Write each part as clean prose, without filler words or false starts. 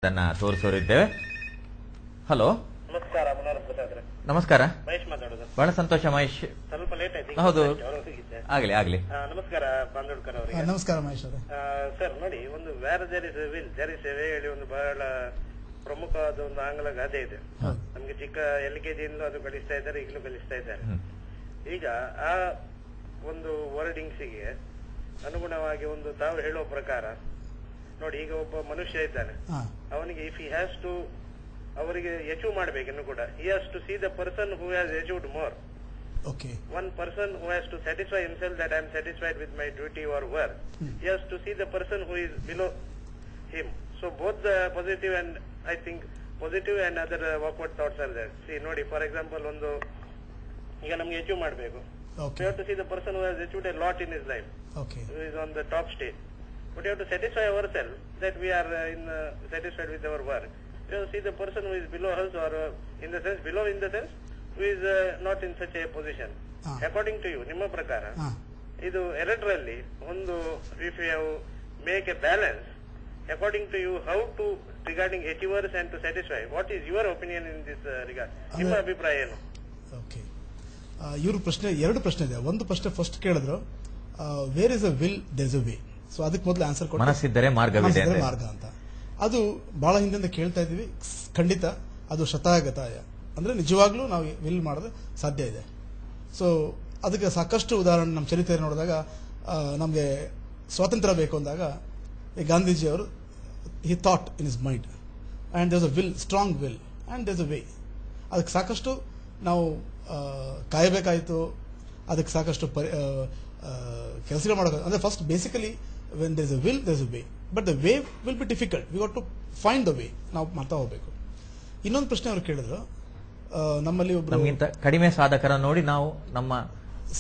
ಅದನ್ನ ತೋರಿಸೋರಿದ್ದೇವೆ. ಹಲೋ, ನಮಸ್ಕಾರ. ನಮಸ್ಕಾರ. ಮಹೇಶ್ ಮಾತಾಡೋದು. ಬಹಳ ಸಂತೋಷ ಮಹೇಶ್. ಸ್ವಲ್ಪ ಲೇಟ್ ಆಯ್ತು. ಹೌದು, ಆಗ್ಲಿ. ನಮಸ್ಕಾರ ಬಾಂದೋಡ್ಕರ್ ಅವರಿಗೆ. ನಮಸ್ಕಾರ ಮಹೇಶ್ ಅವರೇ. ಸರ್ ನೋಡಿ, ಒಂದು where there is a will there is a way ಹೇಳಿ ಒಂದು ಬಹಳ ಪ್ರಮುಖವಾದ ಒಂದು ಆಂಗ್ಲ ಗಾದೆ ಇದೆ. ನಮ್ಗೆ ಚಿಕ್ಕ LKG ಇಂದಲೂ ಅದು ಕಲಿಸ್ತಾ ಇದ್ದಾರೆ, ಈಗಲೂ ಕಲಿಸ್ತಾ ಇದ್ದಾರೆ. ಈಗ ಆ ಒಂದು ವರ್ಡಿಂಗ್ಸಿಗೆ ಅನುಗುಣವಾಗಿ ಒಂದು ತಾವು ಹೇಳೋ ಪ್ರಕಾರ ನೋಡಿ, ಈಗ ಒಬ್ಬ ಮನುಷ್ಯ ಇದ್ದಾನೆ, ಅವನಿಗೆ ಇಫ್ ಹಿ ಹ್ಯಾಸ್ ಟು ಅವರಿಗೆ ಅಚೀವ್ ಮಾಡಬೇಕಿನ್ನು ಕೂಡ he has to see the person who has achieved more. Okay. One person who has to satisfy himself that I am satisfied with my duty or work. He has to see the person who is below him. So both the positive and I think positive and other awkward thoughts are there. See ನೋಡಿ, for example, ಒಂದು ಈಗ ನಮ್ಗೆ achieve ಮಾಡಬೇಕು. We have to see the person who has achieved a lot in his life. Okay. Who is on the top stage. But we have to satisfy ourselves that we are satisfied with our work. We have to see the person who is below us, or in the sense below in the sense who is not in such a position. According to you, ನಿಮ್ಮ ಪ್ರಕಾರ ಇದು ಎರಡರಲ್ಲಿ ಒಂದು, if you have make a balance according to you, how to regarding achievers and to satisfy, what is your opinion in this regard? ನಿಮ್ಮ ಅಭಿಪ್ರಾಯ ಏನು? Okay, ಇವ್ರ ಪ್ರಶ್ನೆ ಎರಡು ಪ್ರಶ್ನೆ ಇದೆ. ಒಂದು ಪ್ರಶ್ನೆ ಫಸ್ಟ್ ಕೇಳಿದ್ರು, where is a will there is a way. So ಅದಕ್ಕೆ ಮೊದಲು ಆನ್ಸರ್ ಕೊಟ್ಟು ಮನಸ್ಸಿದ್ದರೆ ಮಾರ್ಗವಿದೆ ಮಾರ್ಗ ಅಂತ. ಅದು ಬಹಳ ಹಿಂದಿಂದ ಕೇಳ್ತಾ ಇದೀವಿ. ಖಂಡಿತ ಅದು ಶತಾಗತಾಯ, ಅಂದ್ರೆ ನಿಜವಾಗ್ಲೂ ನಾವು ವಿಲ್ ಮಾಡೋದು ಸಾಧ್ಯ ಇದೆ. ಸೊ ಅದಕ್ಕೆ ಸಾಕಷ್ಟು ಉದಾಹರಣೆ ನಮ್ಮ ಚರಿತ್ರೆ ನೋಡಿದಾಗ, ನಮಗೆ ಸ್ವಾತಂತ್ರ್ಯ ಬೇಕು ಅಂದಾಗ ಗಾಂಧೀಜಿ ಅವರು he thought in is mind and there is a will, strong will and there is a way. ಅದಕ್ಕೆ ಸಾಕಷ್ಟು ನಾವು ಕಾಯಬೇಕಾಯಿತು, ಅದಕ್ಕೆ ಸಾಕಷ್ಟು ಕೆಲಸಗಳು ಮಾಡಬೇಕು. ಅಂದ್ರೆ first basically when there is a will there is a way, but the way will be difficult. We got to find the way. ನಾವು ಮಾಡ್ತಾ ಹೋಗಬೇಕು. ಇನ್ನೊಂದು ಪ್ರಶ್ನೆ ಅವರು ಕೇಳಿದ್ರು, ನಮ್ಮಲ್ಲಿ ಒಬ್ರು ನಮಗಿಂತ ಕಡಿಮೆ ಸಾಧಕರ ನೋಡಿ ನಾವು ನಮ್ಮ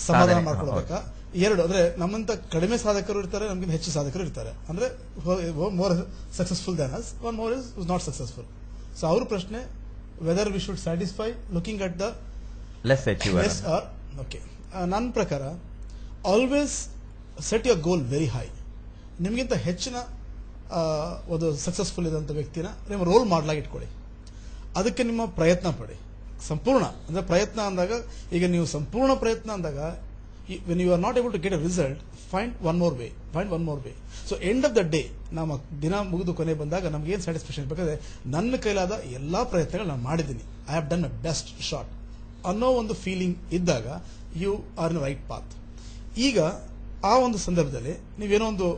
ಸಮಾಧಾನ ಮಾಡ್ಕೊಳ್ಬೇಕಾ? ಎರಡು, ಅಂದ್ರೆ ನಮ್ಮಂತ ಕಡಿಮೆ ಸಾಧಕರು ಇರ್ತಾರೆ, ನಮ್ಗಿಂತ ಹೆಚ್ಚು ಸಾಧಕರು ಇರ್ತಾರೆ. ಅಂದ್ರೆ more successful than us, one more is not successful. So ಅವ್ರ ಪ್ರಶ್ನೆ, whether we should satisfy looking at the less achiever are. Okay, ನನ್ನ ಪ್ರಕಾರ always set your goal very high. ನಿಮಗಿಂತ ಹೆಚ್ಚಿನ ಒಂದು ಸಕ್ಸಸ್ಫುಲ್ ಇದ್ದಂಥ ವ್ಯಕ್ತಿನ ನಿಮ್ಮ ರೋಲ್ ಮಾಡಲಾಗಿ ಇಟ್ಕೊಳ್ಳಿ. ಅದಕ್ಕೆ ನಿಮ್ಮ ಪ್ರಯತ್ನ ಪಡಿ, ಸಂಪೂರ್ಣ. ಅಂದ್ರೆ ಪ್ರಯತ್ನ ಅಂದಾಗ, ಈಗ ನೀವು ಸಂಪೂರ್ಣ ಪ್ರಯತ್ನ ಅಂದಾಗ, when you are not able to get a result, find one more way. So end of the day, ನಮ್ಮ ದಿನ ಮುಗಿದು ಕೊನೆ ಬಂದಾಗ ನಮ್ಗೆ ಏನು ಸ್ಯಾಟಿಸ್ಫ್ಯಾಕ್ಷನ್ ಬೇಕಾದ್ರೆ, ನನ್ನ ಕೈಲಾದ ಎಲ್ಲಾ ಪ್ರಯತ್ನಗಳು ನಾನು ಮಾಡಿದ್ದೀನಿ, I have done my best shot ಅನ್ನೋ ಒಂದು ಫೀಲಿಂಗ್ ಇದ್ದಾಗ you are in right path. ಈಗ ಆ ಒಂದು ಸಂದರ್ಭದಲ್ಲಿ ನೀವೇನೋ ಒಂದು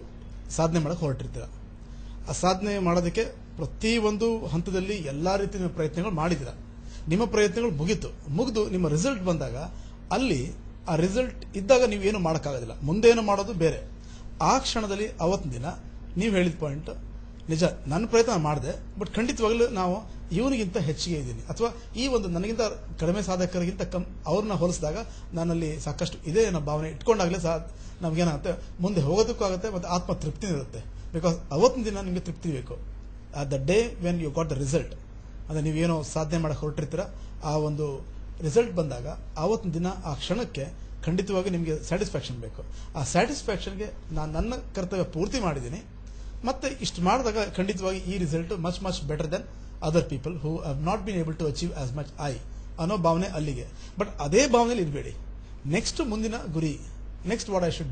ಸಾಧನೆ ಮಾಡಕ್ಕೆ ಹೊರಟಿರ್ತೀರ. ಆ ಸಾಧನೆ ಮಾಡೋದಕ್ಕೆ ಪ್ರತಿಯೊಂದು ಹಂತದಲ್ಲಿ ಎಲ್ಲಾ ರೀತಿಯ ಪ್ರಯತ್ನಗಳು ಮಾಡಿದಿರ. ನಿಮ್ಮ ಪ್ರಯತ್ನಗಳು ಮುಗಿದು ನಿಮ್ಮ ರಿಸಲ್ಟ್ ಬಂದಾಗ, ಅಲ್ಲಿ ಆ ರಿಸಲ್ಟ್ ಇದ್ದಾಗ ನೀವೇನು ಮಾಡೋಕ್ಕಾಗೋದಿಲ್ಲ, ಮುಂದೆ ಏನು ಮಾಡೋದು ಬೇರೆ. ಆ ಕ್ಷಣದಲ್ಲಿ ಅವತ್ತಿನ ದಿನ ನೀವು ಹೇಳಿದ ಪಾಯಿಂಟ್ ನಿಜ, ನನ್ನ ಪ್ರಯತ್ನ ಮಾಡಿದೆ, ಬಟ್ ಖಂಡಿತವಾಗ್ಲೂ ನಾವು ಇವನಿಗಿಂತ ಹೆಚ್ಚಿಗೆ ಇದ್ದೀನಿ, ಅಥವಾ ಈ ಒಂದು ನನಗಿಂತ ಕಡಿಮೆ ಸಾಧಕರಿಗಿಂತ ಅವ್ರನ್ನ ಹೋಲಿಸಿದಾಗ ನನ್ನಲ್ಲಿ ಸಾಕಷ್ಟು ಇದೆ ಅನ್ನೋ ಭಾವನೆ ಇಟ್ಕೊಂಡಾಗಲೇ ನಮ್ಗೇನಾಗುತ್ತೆ, ಮುಂದೆ ಹೋಗೋದಕ್ಕೂ ಆಗುತ್ತೆ, ಮತ್ತೆ ಆತ್ಮ ತೃಪ್ತಿ ಇರುತ್ತೆ. ಬಿಕಾಸ್ ಅವತ್ತಿನ ದಿನ ನಿಮಗೆ ತೃಪ್ತಿ ಬೇಕು. The day when you got the result, ಅಂದ್ರೆ ನೀವೇನೋ ಸಾಧನೆ ಮಾಡಕ್ಕೆ ಹೊರಟಿರ್ತೀರ, ಆ ಒಂದು ರಿಸಲ್ಟ್ ಬಂದಾಗ ಆವತ್ತಿನ ದಿನ, ಆ ಕ್ಷಣಕ್ಕೆ ಖಂಡಿತವಾಗಿ ನಿಮಗೆ ಸ್ಯಾಟಿಸ್ಫ್ಯಾಕ್ಷನ್ ಬೇಕು. ಆ ಸ್ಯಾಟಿಸ್ಫ್ಯಾಕ್ಷನ್ಗೆ ನಾನು ನನ್ನ ಕರ್ತವ್ಯ ಪೂರ್ತಿ ಮಾಡಿದ್ದೀನಿ, ಮತ್ತೆ ಇಷ್ಟು ಮಾಡಿದಾಗ ಖಂಡಿತವಾಗಿ ಈ result much better than other people who have not been able to achieve as much I ಅನ್ನೋ ಭಾವನೆ ಅಲ್ಲಿಗೆ. ಬಟ್ ಅದೇ ಭಾವನೆಯಲ್ಲಿ ಇರಬೇಡಿ. ನೆಕ್ಸ್ಟ್ ಮುಂದಿನ ಗುರಿ, next what I should do.